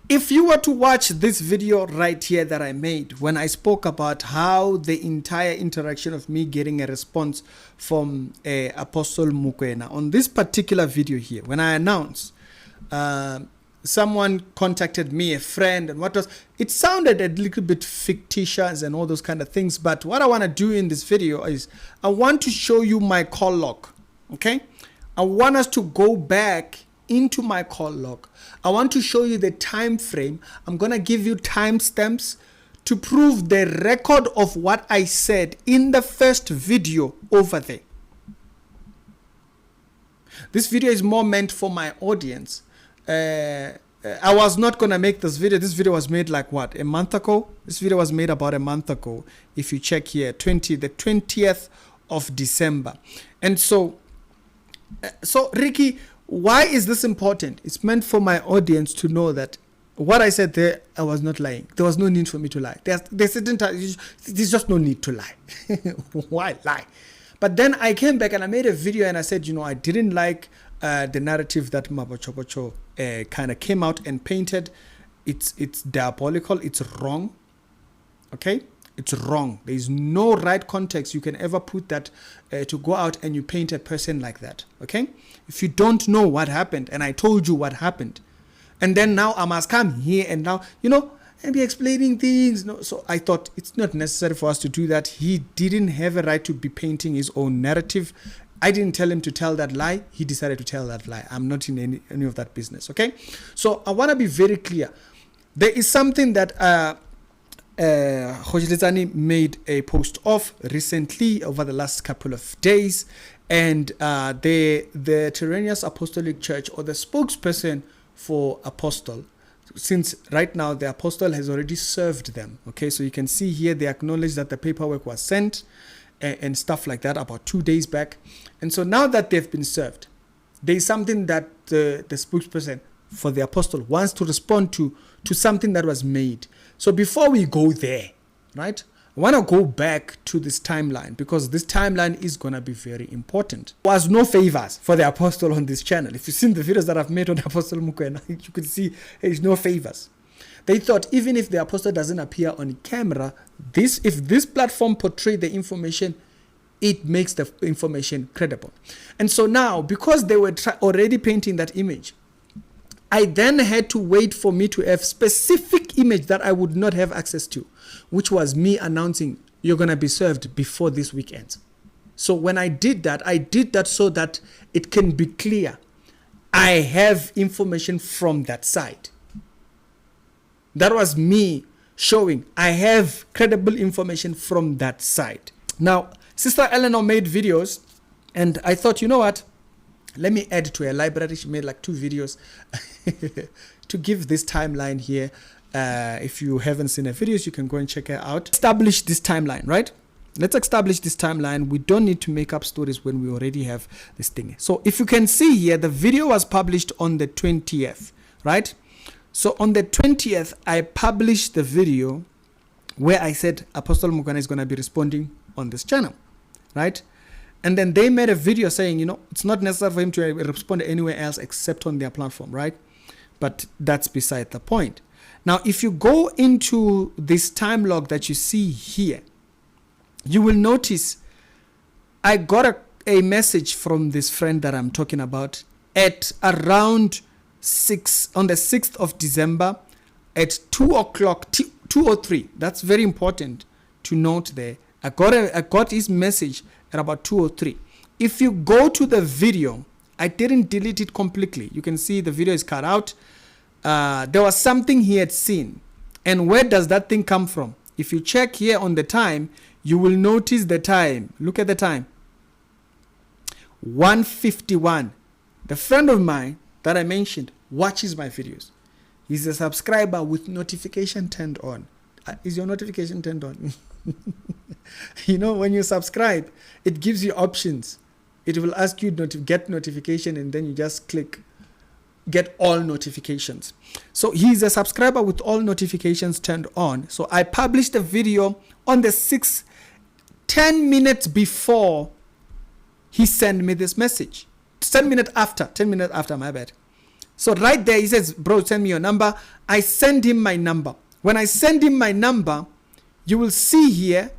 If you were to watch this video right here that I made when I spoke about how the entire interaction of me getting a response from Apostle Mokoena, on this particular video here, when I announced someone contacted me, a friend, and it sounded a little bit fictitious and all those kind of things, but what I want to do in this video is I want to show you my call log. Okay, I want us to go back into my call log. I want to show you the time frame. I'm going to give you timestamps to prove the record of what I said in the first video over there. This video is more meant for my audience. I was not going to make this video. This video was made like what, a month ago? This video was made about a month ago. If you check here, the 20th of December. And so Ricky, why is this important? It's meant for my audience to know that what I said there, I was not lying. There was no need for me to lie. There's just no need to lie. Why lie? But then I came back and I made a video and I said, you know, I didn't like the narrative that Mabochobocho kind of came out and painted. It's diabolical. It's wrong. Okay? It's wrong. There is no right context you can ever put that to go out and you paint a person like that. Okay? If you don't know what happened, and I told you what happened, and then now I must come here and now, you know, and be explaining things. No, so I thought it's not necessary for us to do that. He didn't have a right to be painting his own narrative. I didn't tell him to tell that lie. He decided to tell that lie. I'm not in any of that business. Okay? So I want to be very clear. There is something that Khojiletsani made a post of recently over the last couple of days, and the Tyrannus Apostolic Church, or the spokesperson for Apostle, since right now the Apostle has already served them. Okay, so you can see here they acknowledge that the paperwork was sent and stuff like that about 2 days back. And so now that they've been served, there is something that the spokesperson for the Apostle wants to respond to something that was made. So before we go there, right, I want to go back to this timeline, because this timeline is going to be very important. There was no favors for the Apostle on this channel. If you've seen the videos that I've made on Apostle Mokoena, you could see there's no favors. They thought even if the Apostle doesn't appear on camera, if this platform portrays the information, it makes the information credible. And so now, because they were already painting that image, I then had to wait for me to have specific image that I would not have access to, which was me announcing you're going to be served before this weekend. So when I did that so that it can be clear. I have information from that side. That was me showing I have credible information from that side. Now, Sister Eleanor made videos, and I thought, you know what? Let me add to her library. She made like 2 videos to give this timeline here. If you haven't seen her videos, you can go and check her out. Establish this timeline, right? Let's establish this timeline. We don't need to make up stories when we already have this thing. So if you can see here, the video was published on the 20th, right? So on the 20th, I published the video where I said Apostle Mokoena is going to be responding on this channel, right? And then they made a video saying, you know, it's not necessary for him to respond anywhere else except on their platform, right? But that's beside the point. Now, if you go into this time log that you see here, you will notice I got a message from this friend that I'm talking about at around on the 6th of December at 2 o'clock, 2:03. That's very important to note there. I got his message at about 2:03. If you go to the video, I didn't delete it completely. You can see the video is cut out. There was something he had seen. And where does that thing come from? If you check here on the time, you will notice the time. Look at the time. 1:51. The friend of mine that I mentioned watches my videos. He's a subscriber with notification turned on. Is your notification turned on? You know, when you subscribe, it gives you options. It will ask you to get notification, and then you just click get all notifications. So he's a subscriber with all notifications turned on. So I published a video on the 6th, 10 minutes before he sent me this message. 10 minutes after, my bad. So right there, he says, bro, send me your number. I send him my number. When I send him my number, you will see here,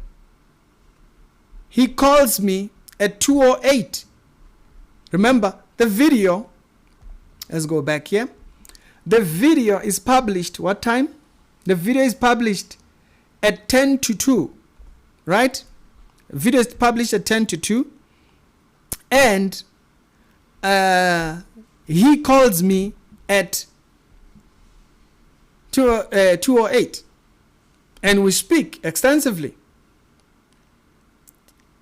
he calls me at 2:08. Remember, the video, let's go back here. The video is published, what time? The video is published at 10 to 2, right? Video is published at 10 to 2. And he calls me at 2:08. And we speak extensively.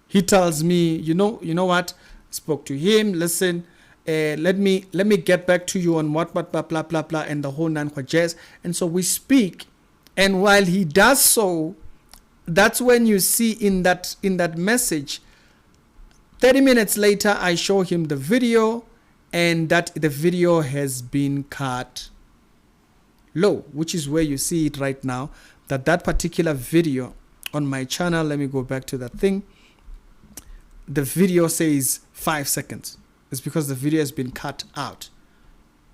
He tells me, you know what? Spoke to him. Listen, let me get back to you on what blah blah blah blah and the whole nine jazz. And so we speak, and while he does so, that's when you see in that message. 30 minutes later, I show him the video, and that the video has been cut low, which is where you see it right now. That particular video on my channel. Let me go back to that thing. The video says 5 seconds. It's because the video has been cut out.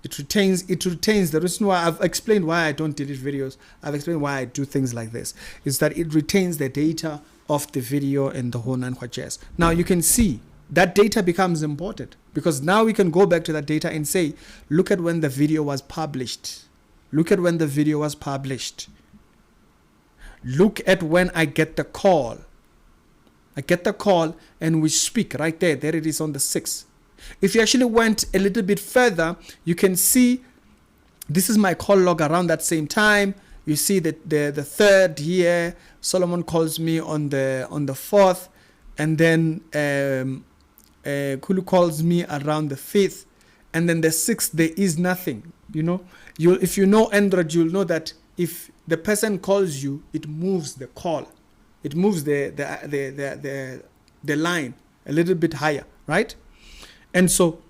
It retains the reason why I've explained why I don't delete videos. I've explained why I do things like this. Is that it retains the data of the video and the whole nine jazz. Now you can see that data becomes important, because now we can go back to that data and say, look at when the video was published. Look at when the video was published. Look at when I get the call. I get the call and we speak right there. There it is on the 6th. If you actually went a little bit further, you can see this is my call log around that same time. You see that the 3rd here, Solomon calls me on the 4th, and then Kulu calls me around the 5th, and then the 6th there is nothing. If you know Android, you'll know that if the person calls you, it moves the call. It moves the line a little bit higher, right? And so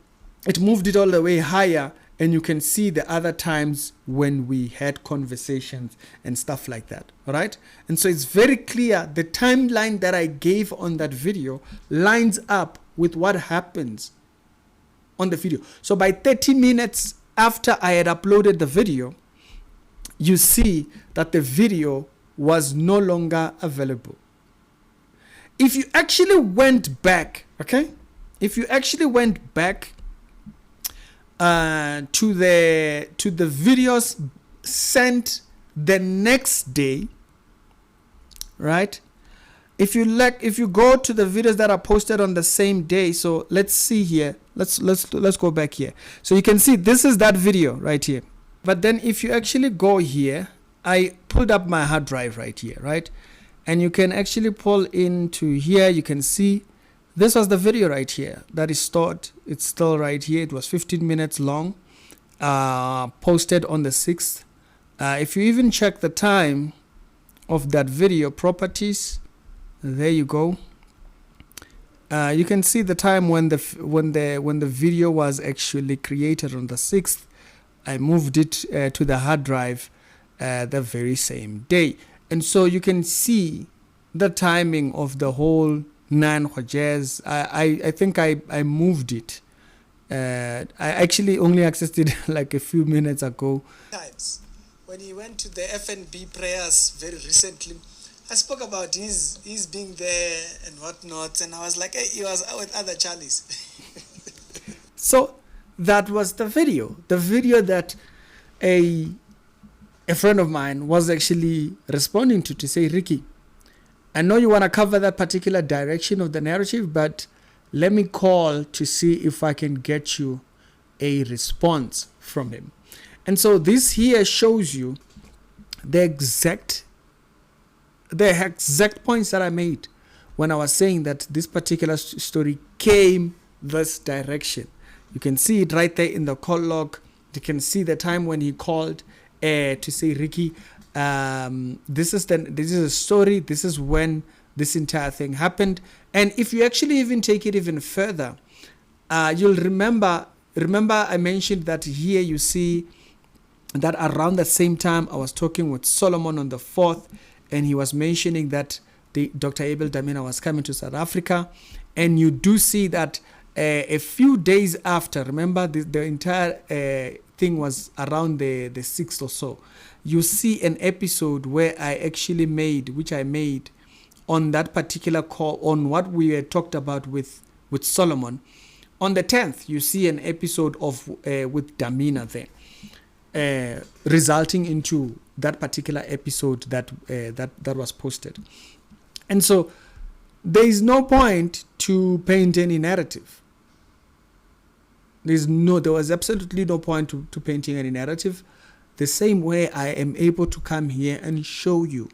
it moved it all the way higher, and you can see the other times when we had conversations and stuff like that, all right? And so it's very clear the timeline that I gave on that video lines up with what happens on the video. So by 30 minutes after I had uploaded the video, you see that the video was no longer available. If you actually went back, okay? If you actually went back to the videos sent the next day, right? If you go to the videos that are posted on the same day, so let's see here. Let's go back here. So you can see this is that video right here. But then if you actually go here, I pulled up my hard drive right here, right? And you can actually pull into here. You can see this was the video right here that is stored. It's still right here. It was 15 minutes long, posted on the 6th. If you even check the time of that video, properties, there you go. You can see the time when the video was actually created on the 6th. I moved it to the hard drive the very same day. And so you can see the timing of the whole Nan Jazz. I think I moved it. I actually only accessed it like a few minutes ago. Times when he went to the FNB prayers very recently, I spoke about his being there and whatnot, and I was like, hey, he was out with other Charlies. So that was the video that a friend of mine was actually responding to say, Ricky, I know you want to cover that particular direction of the narrative, but let me call to see if I can get you a response from him. And so this here shows you the exact points that I made when I was saying that this particular story came this direction. You can see it right there in the call log. You can see the time when he called to say, Ricky, this is a story. This is when this entire thing happened. And if you actually even take it even further, you'll remember I mentioned that here you see that around the same time I was talking with Solomon on the 4th, and he was mentioning that Dr. Abel Damina was coming to South Africa. And you do see that a few days after, remember the entire thing was around the 6th or so, you see an episode where I actually made on that particular call, on what we had talked about with Solomon. On the 10th, you see an episode of with Damina there, resulting into that particular episode that was posted. And so there is no point to paint any narrative. There was absolutely no point to painting any narrative. The same way I am able to come here and show you.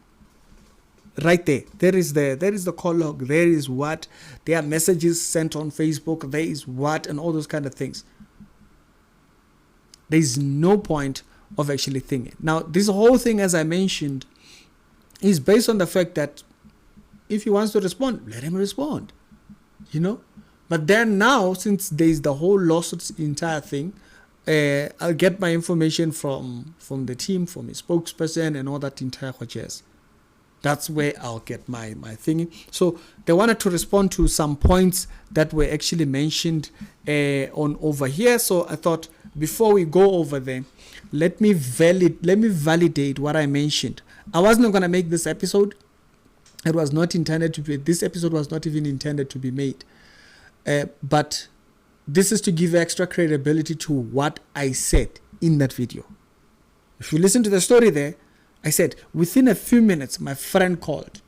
Right there. There is the call log. There is what. There are messages sent on Facebook. There is what, and all those kind of things. There is no point of actually thinking. Now, this whole thing, as I mentioned, is based on the fact that if he wants to respond, let him respond. But then now, since there is the whole lawsuit entire thing, I'll get my information from the team, from his spokesperson, and all that entire jazz. That's where I'll get my thingy. So they wanted to respond to some points that were actually mentioned on over here. So I thought before we go over there, let me validate what I mentioned. I wasn't going to make this episode. It was not intended to be. This episode was not even intended to be made. But this is to give extra credibility to what I said in that video. If you listen to the story there, I said, within a few minutes, my friend called,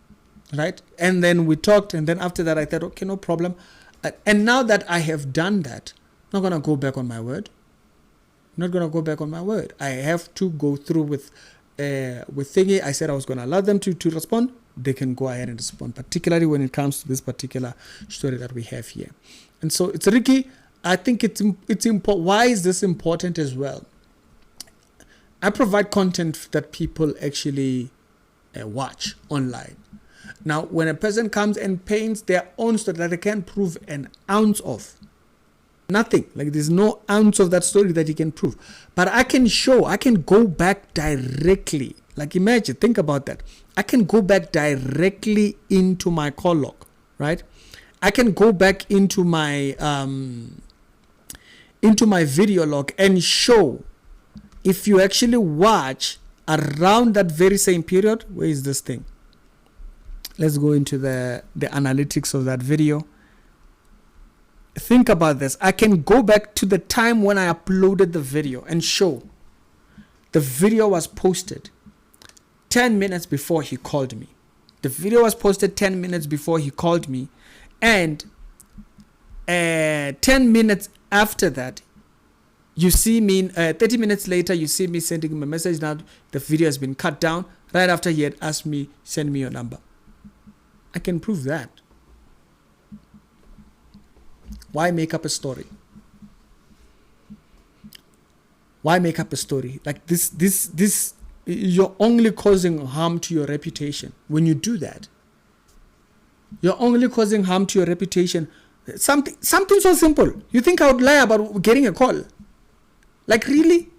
right? And then we talked, and then after that, I thought, okay, no problem. And now that I have done that, I'm not going to go back on my word. I have to go through with thingy. I said I was going to allow them to respond. They can go ahead and respond, particularly when it comes to this particular story that we have here. And so it's Ricky. I think it's important. Why is this important as well? I provide content that people actually watch online. Now, when a person comes and paints their own story that they can't prove an ounce of, nothing, like there's no ounce of that story that he can prove. But I can go back directly. Like imagine, think about that. I can go back directly into my call log, right? I can go back into my video log and show. If you actually watch around that very same period, where is this thing? Let's go into the analytics of that video. Think about this. I can go back to the time when I uploaded the video and show the video was posted 10 minutes before he called me. The video was posted 10 minutes before he called me, and 10 minutes after that, you see me, 30 minutes later, you see me sending him a message. Now the video has been cut down right after he had asked me, send me your number. I can prove that. Why make up a story? Why make up a story? Like this, you're only causing harm to your reputation. When you do that, you're only causing harm to your reputation. Something so simple. You think I would lie about getting a call? Like really?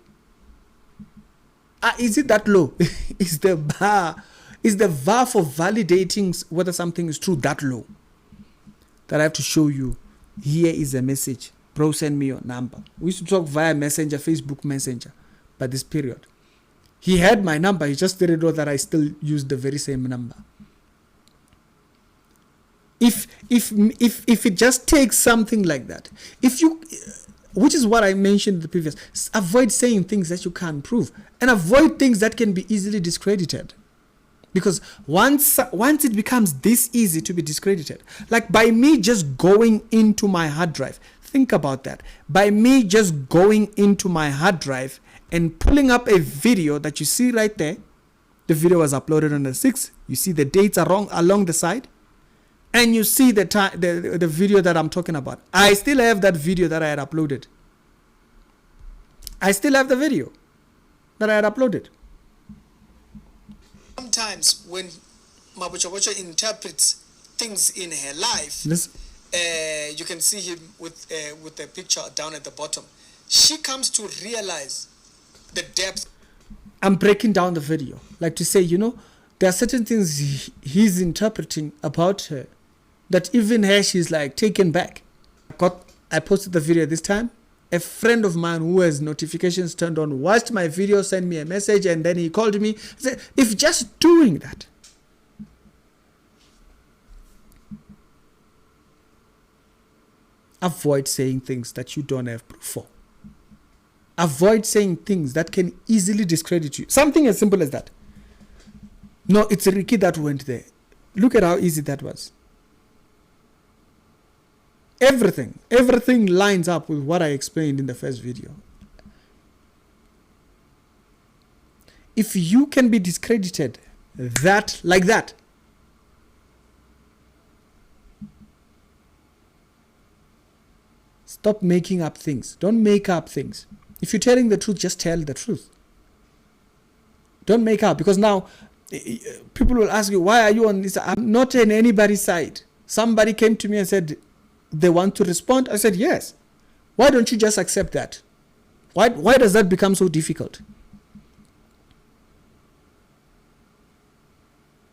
Is it that low? Is the bar for validating whether something is true that low? That I have to show you. Here is a message. Bro, send me your number. We used to talk via Messenger, Facebook Messenger, by this period. He had my number. He just didn't know that I still used the very same number. If it just takes something like that, which is what I mentioned in the previous, avoid saying things that you can't prove, and avoid things that can be easily discredited. Because once it becomes this easy to be discredited, like by me just going into my hard drive, think about that. By me just going into my hard drive and pulling up a video that you see right there, the video was uploaded on the 6th. You see the dates are wrong along the side, and you see the video that I'm talking about. I still have that video that I had uploaded. I still have the video that I had uploaded. Sometimes when Mabuchobocho interprets things in her life, you can see him with the picture down at the bottom. She comes to realize the depth. I'm breaking down the video, like to say, there are certain things he's interpreting about her that even her, she's like taken back. I posted the video this time. A friend of mine who has notifications turned on watched my video, sent me a message, and then he called me. He said, if just doing that, avoid saying things that you don't have proof for. Avoid saying things that can easily discredit you. Something as simple as that. No, it's Ricky that went there. Look at how easy that was. Everything lines up with what I explained in the first video. If you can be discredited like that, stop making up things. Don't make up things. If you're telling the truth, just tell the truth. Don't make up, because now people will ask you, why are you on this? I'm not on anybody's side. Somebody came to me and said they want to respond. I said, yes. Why don't you just accept that? Why does that become so difficult?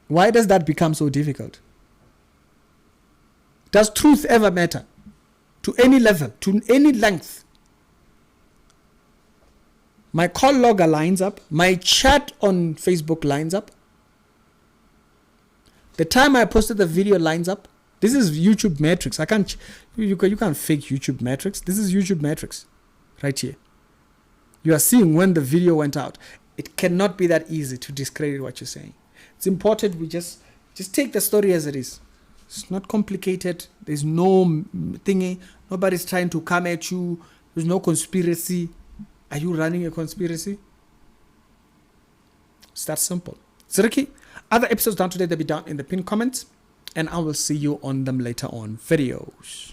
Why does that become so difficult? Does truth ever matter? To any level, to any length? My call logger lines up. My chat on Facebook lines up. The time I posted the video lines up. This is YouTube metrics. You can't fake YouTube metrics. This is YouTube metrics right here. You are seeing when the video went out. It cannot be that easy to discredit what you're saying. It's important we just take the story as it is. It's not complicated. There's no thingy. Nobody's trying to come at you. There's no conspiracy. Are you running a conspiracy? It's that simple. Ziriki, other episodes down today, they'll be down in the pinned comments. And I will see you on them later on videos.